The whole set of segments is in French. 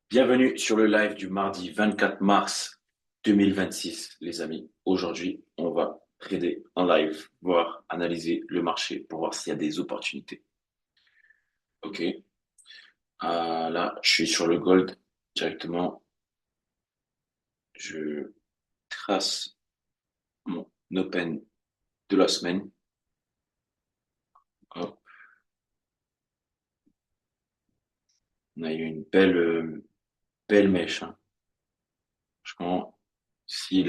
Bienvenue sur le live du mardi 24 mars 2026, les amis. Aujourd'hui, on va trader en live, voir, analyser le marché pour voir s'il y a des opportunités. Ok. Là, je suis sur le gold directement. Je trace mon open de la semaine. Hop. On a eu une belle mèche, hein. Franchement, si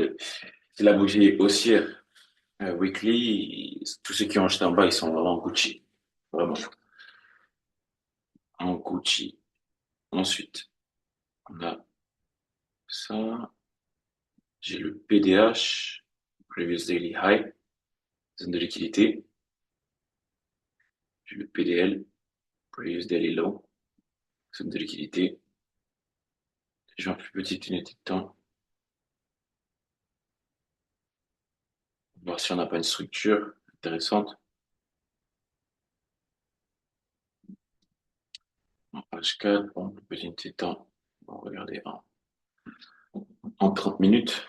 la bougie est haussière weekly, tous ceux qui ont acheté en bas, ils sont vraiment Gucci. Vraiment, en Gucci. Ensuite, on a ça. J'ai le PDH, Previous Daily High, zone de liquidité. J'ai le PDL, Previous Daily Low, zone de liquidité. J'ai un plus petite unité de temps. Voir si on n'a pas une structure intéressante. En H4, bon, plus petite unité de temps. On va regarder en 30 minutes.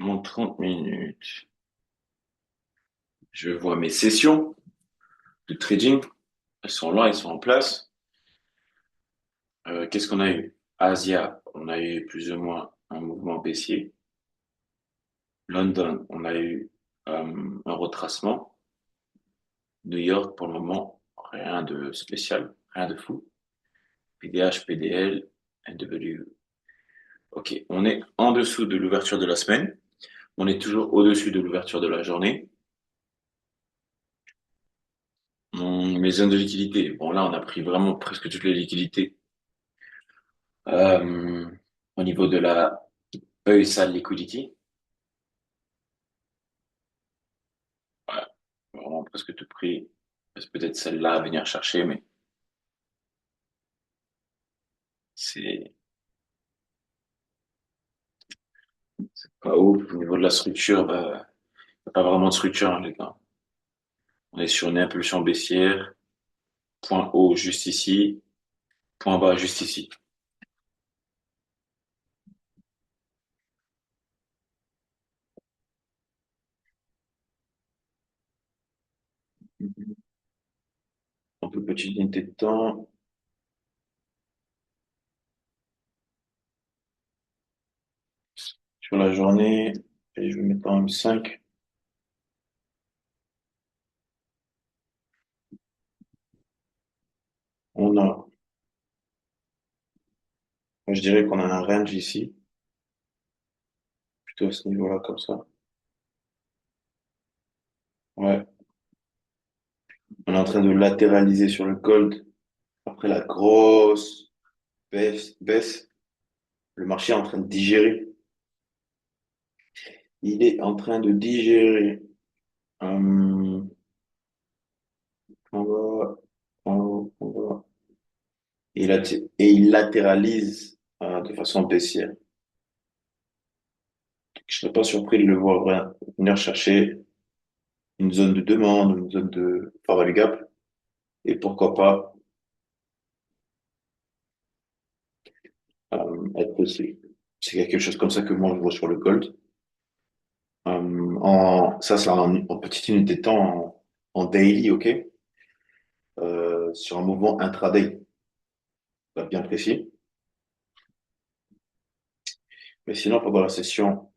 En 30 minutes. Je vois mes sessions de trading. Elles sont là, elles sont en place. Qu'est-ce qu'on a eu? Asia, on a eu plus ou moins un mouvement baissier. London, on a eu un retracement. New York, pour le moment, rien de spécial, rien de fou. PDH, PDL, NW. Ok, on est en dessous de l'ouverture de la semaine. On est toujours au-dessus de l'ouverture de la journée. Mes zones de liquidité. Bon, là, on a pris vraiment presque toutes les liquidités. Euh, Au niveau de la ESA Liquidity. Ouais, vraiment presque tout pris. C'est peut-être celle-là à venir chercher, mais c'est pas ouf. Au niveau de la structure, bah, y a pas vraiment de structure, hein, les gars. On est sur une impulsion baissière. Point haut juste ici. Point bas juste ici. Un peu petite unité de temps. Sur la journée, et je vais mettre en M5. On a, je dirais qu'on a un range ici, plutôt à ce niveau-là, comme ça. Ouais. On est en train de latéraliser sur le gold. Après la grosse baisse, le marché est en train de digérer. Il est en train de digérer. On va, on va. Et il latéralise de façon baissière. Je serais pas surpris de le voir venir chercher une zone de demande, une zone de value gap, et pourquoi pas être possible. C'est quelque chose comme ça que moi je vois sur le gold. Ça, c'est en petite unité de temps, en daily, ok, sur un mouvement intraday, pas bien précis. Mais sinon, pendant la session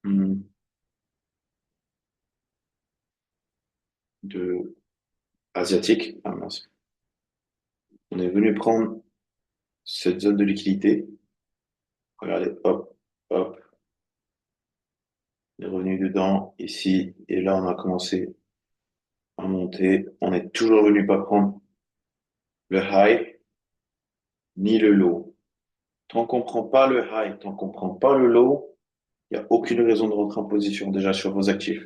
hum, de asiatique, mince, on est venu prendre cette zone de liquidité. Regardez, hop, hop, on est revenu dedans, ici, et là, on a commencé à monter. On est toujours venu pas prendre le high ni le low. Tant qu'on prend pas le high, tant qu'on prend pas le low, il n'y a aucune raison de rentrer en position déjà sur vos actifs.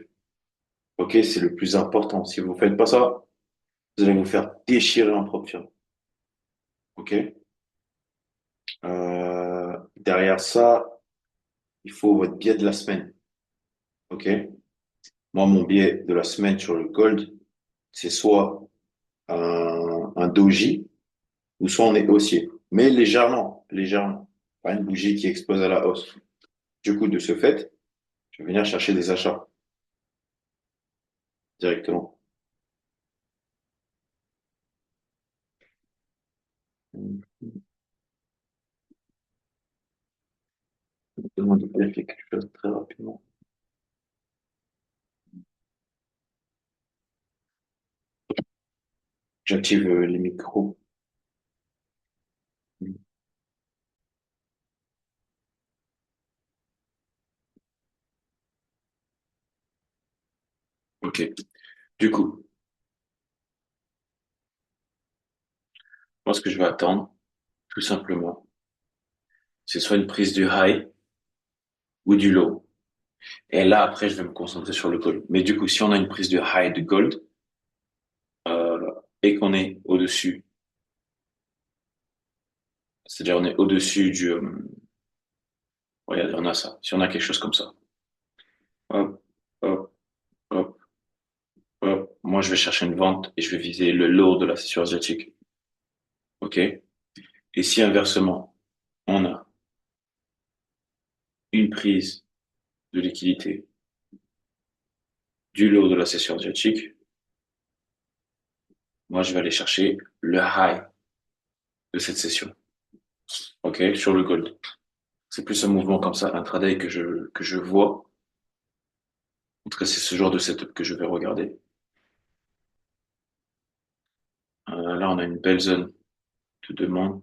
Ok, c'est le plus important. Si vous faites pas ça, vous allez vous faire déchirer en propre. Ok. Derrière ça, il faut votre biais de la semaine. Ok. Moi, mon biais de la semaine sur le gold, c'est soit un doji, ou soit on est haussier, mais légèrement, légèrement. Pas une bougie qui explose à la hausse. Du coup, de ce fait, je vais venir chercher des achats directement. Je me demande de vérifier quelque chose très rapidement. J'active les micros. Ok. Du coup, moi, ce que je vais attendre, tout simplement, c'est soit une prise du high ou du low. Et là, après, je vais me concentrer sur le gold. Mais du coup, si on a une prise de high de gold, et qu'on est au-dessus, c'est-à-dire on est au-dessus du, regarde, on a ça. Si on a quelque chose comme ça, hop, hop, hop, hop, moi, je vais chercher une vente et je vais viser le low de la session asiatique. OK? Et si inversement, on a une prise de liquidité du low de la session asiatique, moi, je vais aller chercher le high de cette session. OK? Sur le gold. C'est plus un mouvement comme ça, intraday que je vois. En tout cas, c'est ce genre de setup que je vais regarder. Là, on a une belle zone de demande.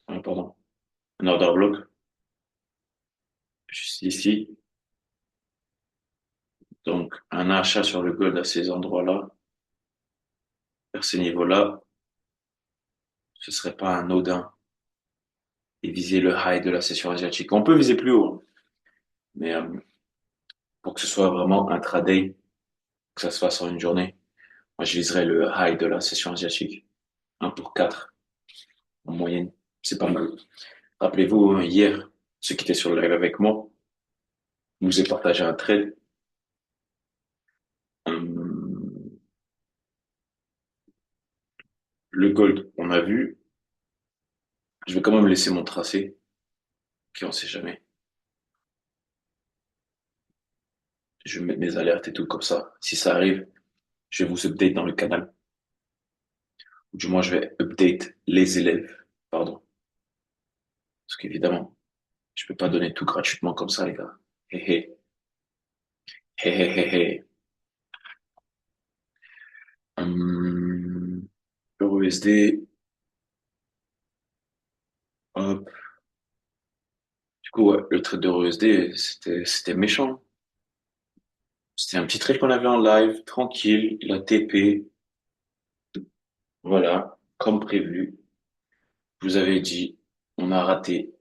Pardon. Un order block. Juste ici. Donc, un achat sur le gold à ces endroits-là, vers ces niveaux-là, ce serait pas anodin. Et viser le high de la session asiatique. On peut viser plus haut, hein. Mais pour que ce soit vraiment intraday, que ça se fasse en une journée, moi, je viserais le high de la session asiatique. Un pour 4 en moyenne. C'est pas mal. Rappelez-vous, hein, hier, ceux qui étaient sur le live avec moi, je vous ai partagé un trade. Euh, le gold, on a vu. Je vais quand même laisser mon tracé, qui on sait jamais. Je vais mettre mes alertes et tout comme ça. Si ça arrive, je vais vous update dans le canal. Ou du moins, je vais update les élèves. Pardon. Parce qu'évidemment, je peux pas donner tout gratuitement comme ça, les gars. Hé hé. Hé hé hé hé. Euro USD. Hop. Du coup, ouais, le trade d'Euro USD, c'était méchant. C'était un petit trade qu'on avait en live, tranquille. Il a TP. Voilà. Comme prévu. Je vous avais dit, on a raté.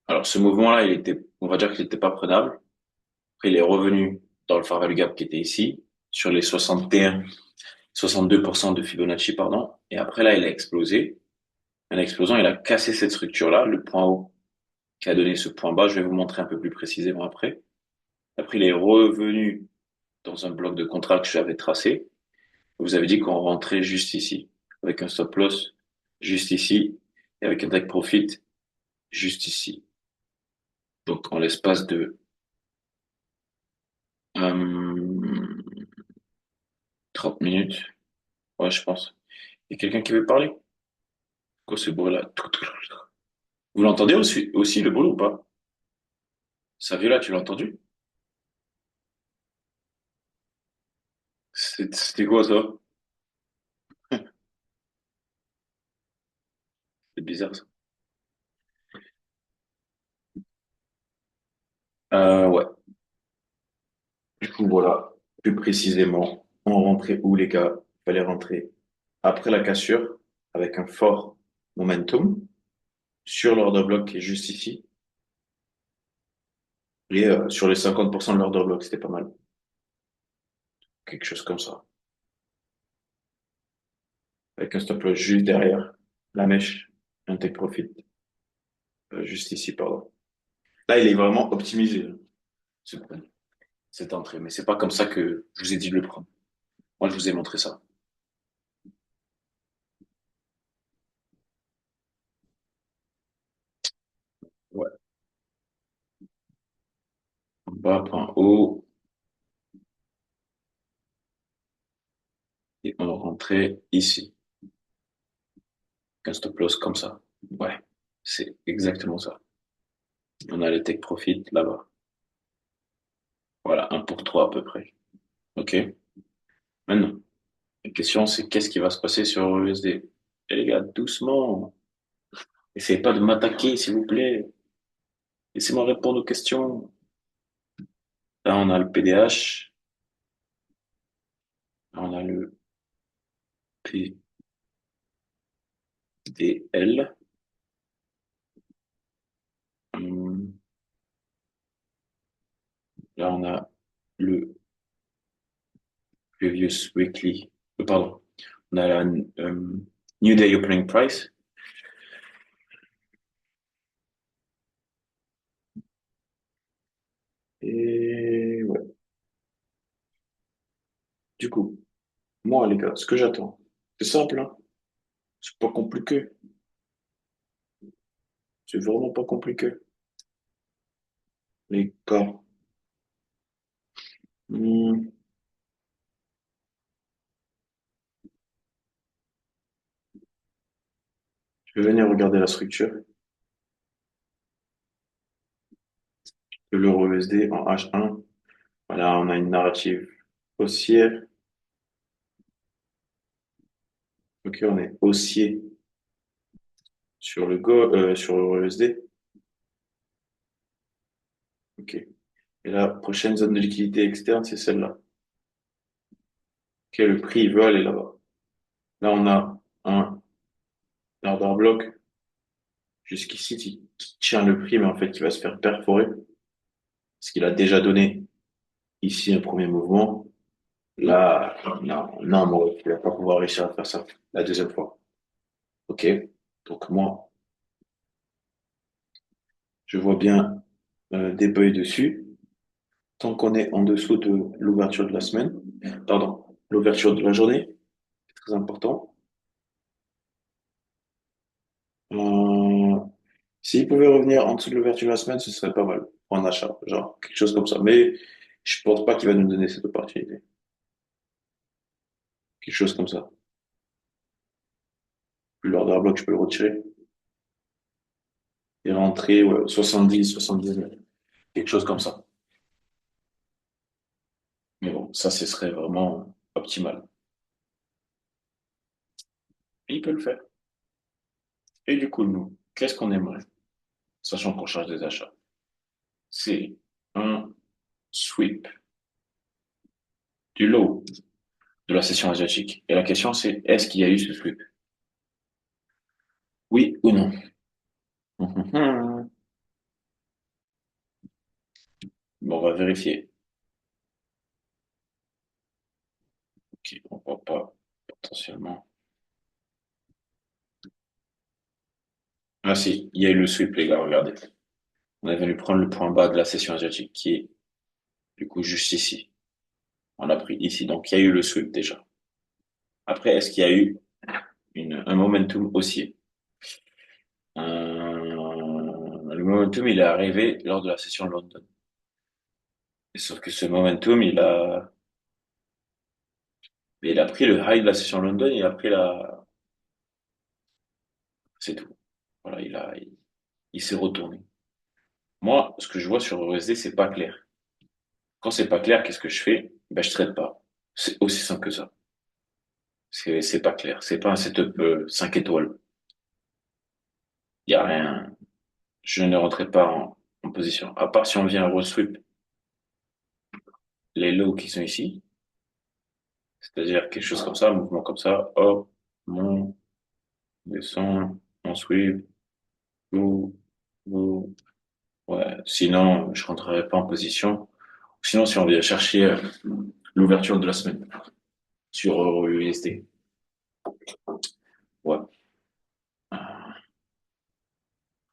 Alors, ce mouvement-là, on va dire qu'il n'était pas prenable. Après, il est revenu dans le fair value gap qui était ici, sur les 61, 62% de Fibonacci, pardon. Et après, là, il a explosé. En explosant, il a cassé cette structure-là, le point haut qui a donné ce point bas. Je vais vous montrer un peu plus précisément après. Après, il est revenu dans un bloc de contrat que j'avais tracé. Vous avez dit qu'on rentrait juste ici, avec un stop loss juste ici, et avec un take profit juste ici. Donc, en l'espace de 30 minutes, ouais, je pense. Il y a quelqu'un qui veut parler? Quoi ce bruit-là? Vous l'entendez aussi le bruit ou pas? Saviola, tu l'as entendu? C'était quoi ça? C'est bizarre ça. Ouais. Du coup, voilà. Plus précisément, on rentrait où les gars? Il fallait rentrer après la cassure avec un fort momentum sur l'order block qui est juste ici et sur les 50% de l'order block, c'était pas mal. Quelque chose comme ça. Avec un stop loss juste derrière la mèche, un take profit juste ici, pardon. Là, il est vraiment optimisé, hein, ce point, cette entrée. Mais c'est pas comme ça que je vous ai dit de le prendre. Moi, je vous ai montré ça. Bas, point haut, et on rentrait ici. Un stop loss comme ça. Ouais, c'est exactement ça. On a les take profit là-bas. Voilà, un pour 3 à peu près. OK. Maintenant, la question, c'est qu'est-ce qui va se passer sur USD? Et les gars, doucement. Essayez pas de m'attaquer, s'il vous plaît. Laissez-moi répondre aux questions. Là, on a le PDH. Là, on a le PDL. Hum, Là, on a le previous weekly. Pardon. On a la New Day Opening Price. Et ouais. Du coup, moi, les gars, ce que j'attends, c'est simple, hein. C'est pas compliqué. C'est vraiment pas compliqué. Les gars, hmm, je vais venir regarder la structure de l'euro USD en H1. Voilà, on a une narrative haussière. Ok, on est haussier sur l'euro USD. Ok. Et la prochaine zone de liquidité externe, c'est celle-là. Ok, le prix, il veut aller là-bas. Là, on a un order block jusqu'ici qui tient le prix, mais en fait, qui va se faire perforer. Parce qu'il a déjà donné ici un premier mouvement. Là, non, non, Maurice, il va pas pouvoir réussir à faire ça la deuxième fois. Ok. Donc moi, je vois bien des bugs dessus. Tant qu'on est en dessous de l'ouverture de la semaine, pardon, l'ouverture de la journée, c'est très important. Euh, S'il pouvait revenir en dessous de l'ouverture de la semaine, ce serait pas mal pour un achat, genre quelque chose comme ça. Mais je pense pas qu'il va nous donner cette opportunité. Quelque chose comme ça. Puis l'order bloc, je peux le retirer et rentrer ouais, 70, 79, quelque chose comme ça. Mais bon, ça, ce serait vraiment optimal. Et il peut le faire. Et du coup, nous, qu'est-ce qu'on aimerait, sachant qu'on charge des achats? C'est un sweep du lot de la session asiatique. Et la question, c'est est-ce qu'il y a eu ce sweep? Oui ou non? Bon, on va vérifier. Ok, on voit pas potentiellement. Ah si, il y a eu le sweep, les gars, regardez. On est venu prendre le point bas de la session asiatique qui est du coup juste ici. On l'a pris ici, donc il y a eu le sweep déjà. Après, est-ce qu'il y a eu un momentum haussier? Le momentum, il est arrivé lors de la session London. Et sauf que ce momentum, il a pris le high de la session London, il a pris c'est tout. Voilà, il s'est retourné. Moi, ce que je vois sur USD, c'est pas clair. Quand c'est pas clair, qu'est-ce que je fais? Ben, je trade pas. C'est aussi simple que ça. C'est pas clair. C'est pas un setup 5 étoiles. Il y a rien. Je ne rentrerai pas en position. À part si on vient resweep les lows qui sont ici. C'est-à-dire quelque chose comme ça, un mouvement comme ça. Hop, monte, descend, on sweep, ou, ou, ouais. Sinon, je rentrerai pas en position. Sinon, si on vient chercher l'ouverture de la semaine sur USD. Ouais.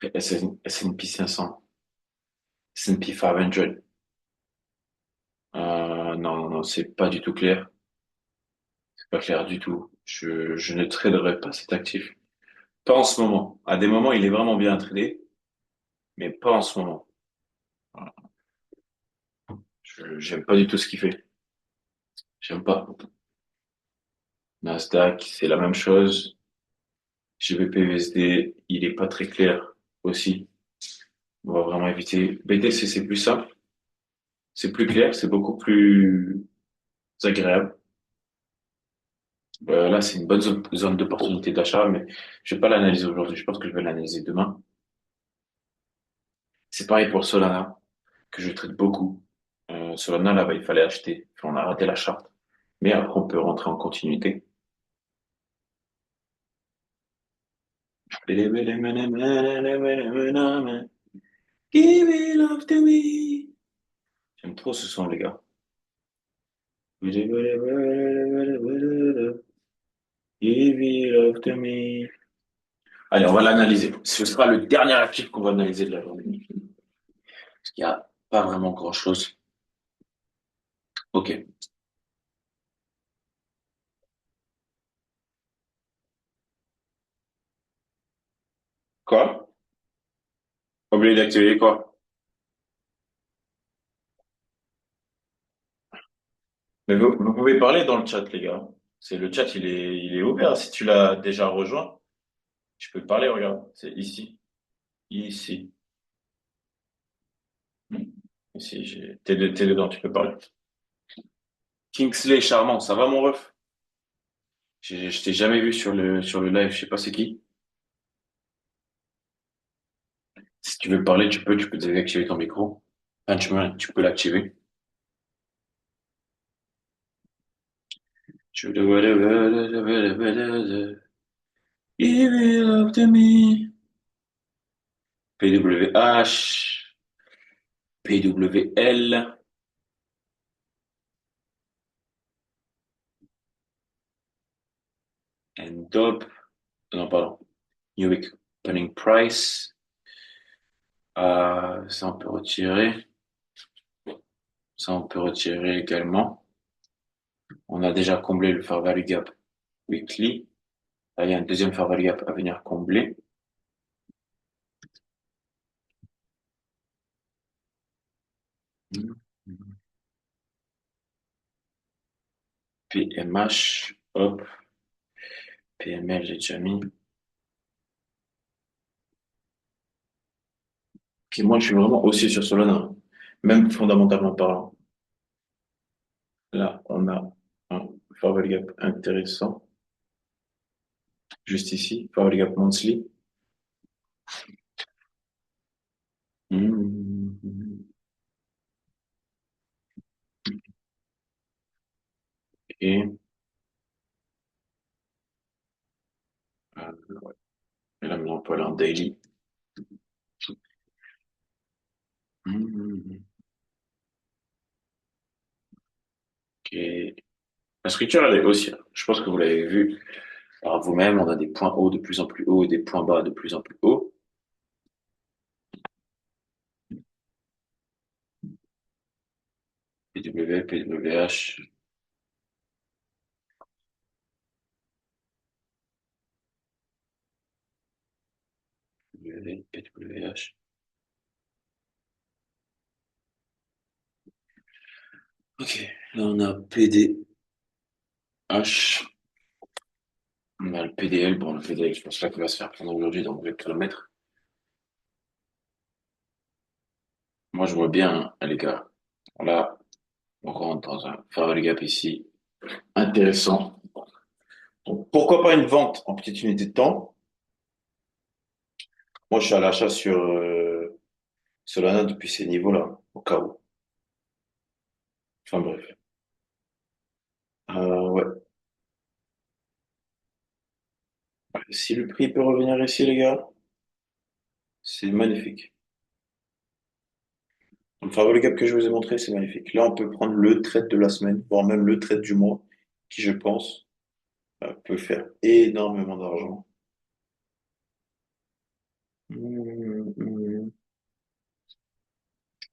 S&P 500, S&P 500. Non, non, non, c'est pas du tout clair. C'est pas clair du tout. Je ne traderai pas cet actif. Pas en ce moment. À des moments, il est vraiment bien tradé, mais pas en ce moment. Voilà. J'aime pas du tout ce qu'il fait. J'aime pas. Nasdaq, c'est la même chose. GBP/USD, il est pas très clair aussi. On va vraiment éviter. BTC, c'est plus simple, c'est plus clair, c'est beaucoup plus agréable. Là, c'est une bonne zone d'opportunité d'achat, mais je vais pas l'analyser aujourd'hui. Je pense que je vais l'analyser demain. C'est pareil pour Solana, que je traite beaucoup. Solana, là, bah, il fallait acheter. Enfin, on a raté la charte. Mais après, on peut rentrer en continuité. Give it love to me. J'aime trop ce son, les gars. Give it love to me. Allez, on va l'analyser. Ce sera le dernier actif qu'on va analyser de la journée. Parce qu'il n'y a pas vraiment grand-chose. Ok. Quoi? Oublié d'activer quoi? Mais vous pouvez parler dans le chat, les gars. C'est le chat, il est ouvert. Si tu l'as déjà rejoint, tu peux parler, regarde. C'est ici. Ici. Ici, t'es dedans, tu peux parler. Kingsley Charmant, ça va mon ref? Je t'ai jamais vu sur le live, je sais pas c'est qui. Si tu veux parler, tu peux désactiver ton micro. Enfin, tu peux l'activer. Give it up to me. PWH, PWL, and top. Non, pardon. New Opening Price. Ça, on peut retirer. Ça, on peut retirer également. On a déjà comblé le Fair Value Gap Weekly. Là, il y a un deuxième Fair Value Gap à venir combler. PMH, hop. PML, j'ai déjà mis. Ok, moi, je suis vraiment aussi sur Solana. Même fondamentalement parlant. Là, on a un Fair Value Gap intéressant. Juste ici. Fair Value Gap Monthly. Hmm. Et, ouais. Et là, maintenant, on peut aller en daily. Hmm. Ok. La structure, elle est haussière. Je pense que vous l'avez vu par vous-même. On a des points hauts de plus en plus hauts et des points bas de plus en plus hauts. PW, PWH, PW, PWH. Ok. Là, on a PDH. On a le PDL. Bon, le PDL, je pense pas qu'il va se faire prendre aujourd'hui, donc je vais te le mettre. Moi, je vois bien, hein, les gars. Là, on rentre dans un Fair Gap ici. Intéressant. Donc, pourquoi pas une vente en petite unité de temps? Moi, je suis à l'achat sur Solana depuis ces niveaux-là, au cas où. Enfin bref. Ouais. Si le prix peut revenir ici, les gars, c'est magnifique. Enfin, le gap que je vous ai montré, c'est magnifique. Là, on peut prendre le trade de la semaine, voire même le trade du mois, qui, je pense, peut faire énormément d'argent. Hum.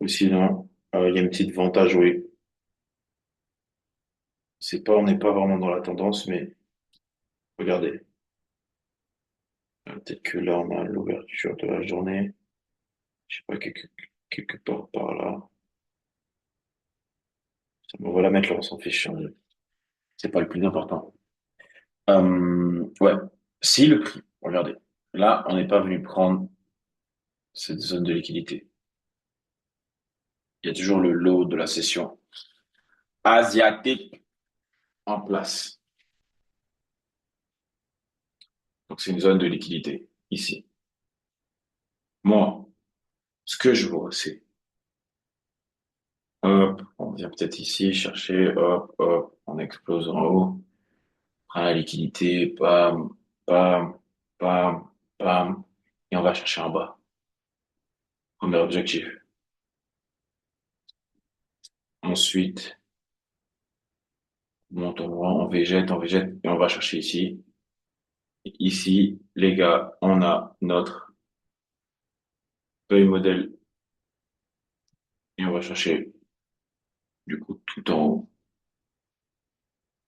Ou sinon, il y a une petite vente à jouer. C'est pas, on n'est pas vraiment dans la tendance, mais regardez. Peut-être que là, on a l'ouverture de la journée. Je sais pas, quelque part par là. On va la mettre là, on s'en fiche. C'est pas le plus important. Ouais. Si le prix, regardez. Là, on n'est pas venu prendre cette zone de liquidité. Il y a toujours le lot de la session asiatique en place. Donc, c'est une zone de liquidité ici. Moi, ce que je vois, c'est, hop, on vient peut-être ici chercher, hop, hop, on explose en haut, prend la liquidité, bam, bam, bam, bam, et on va chercher en bas. Premier objectif. Ensuite, on monte, on végète, et on va chercher ici. Ici, les gars, on a notre feuille modèle et on va chercher, du coup, tout en haut.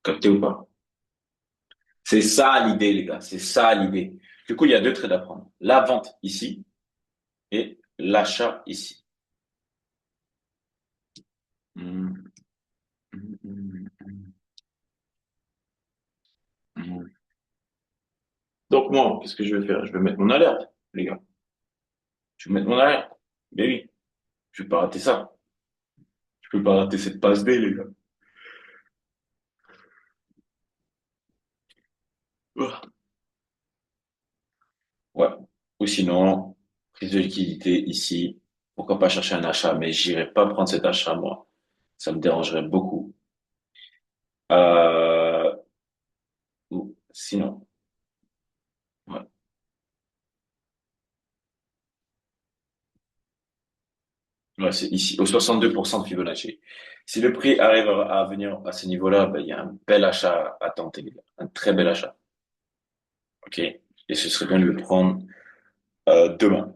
Capté ou pas? C'est ça l'idée, les gars. C'est ça l'idée. Du coup, il y a deux trades à prendre. La vente ici et l'achat ici. Hum, hum, hum, hum. Donc, moi, qu'est-ce que je vais faire? Je vais mettre mon alerte, les gars. Je vais mettre mon alerte. Mais oui, je vais pas rater ça. Je peux pas rater cette passe D, les gars. Ah. Ouais. Ou sinon, prise de liquidité ici. Pourquoi pas chercher un achat? Mais j'irai pas prendre cet achat, moi. Ça me dérangerait beaucoup. Euh, ou sinon, ouais. Ouais, c'est ici, au 62% de Fibonacci. Si le prix arrive à venir à ce niveau-là, ben, il y a un bel achat à tenter, les gars. Un très bel achat. OK? Et ce serait bien de le prendre demain.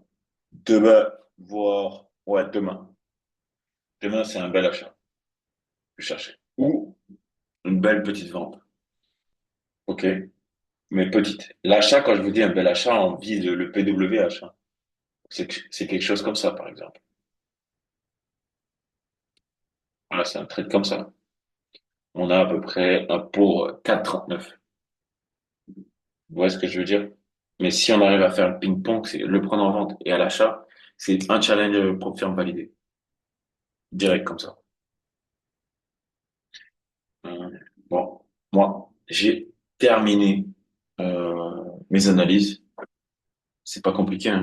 Demain, voire, ouais, demain. Demain, c'est un bel achat que je cherchais. Ou une belle petite vente. OK? Mais petite. L'achat, quand je vous dis un bel achat, on vise le PWH, hein. C'est quelque chose comme ça, par exemple. Voilà, c'est un trade comme ça. On a à peu près un pour 4,39. Vous voyez ce que je veux dire? Mais si on arrive à faire le ping-pong, c'est le prendre en vente et à l'achat, c'est un challenge pour firme validé. Direct comme ça. Euh, bon, moi, j'ai terminé mes analyses. C'est pas compliqué, hein.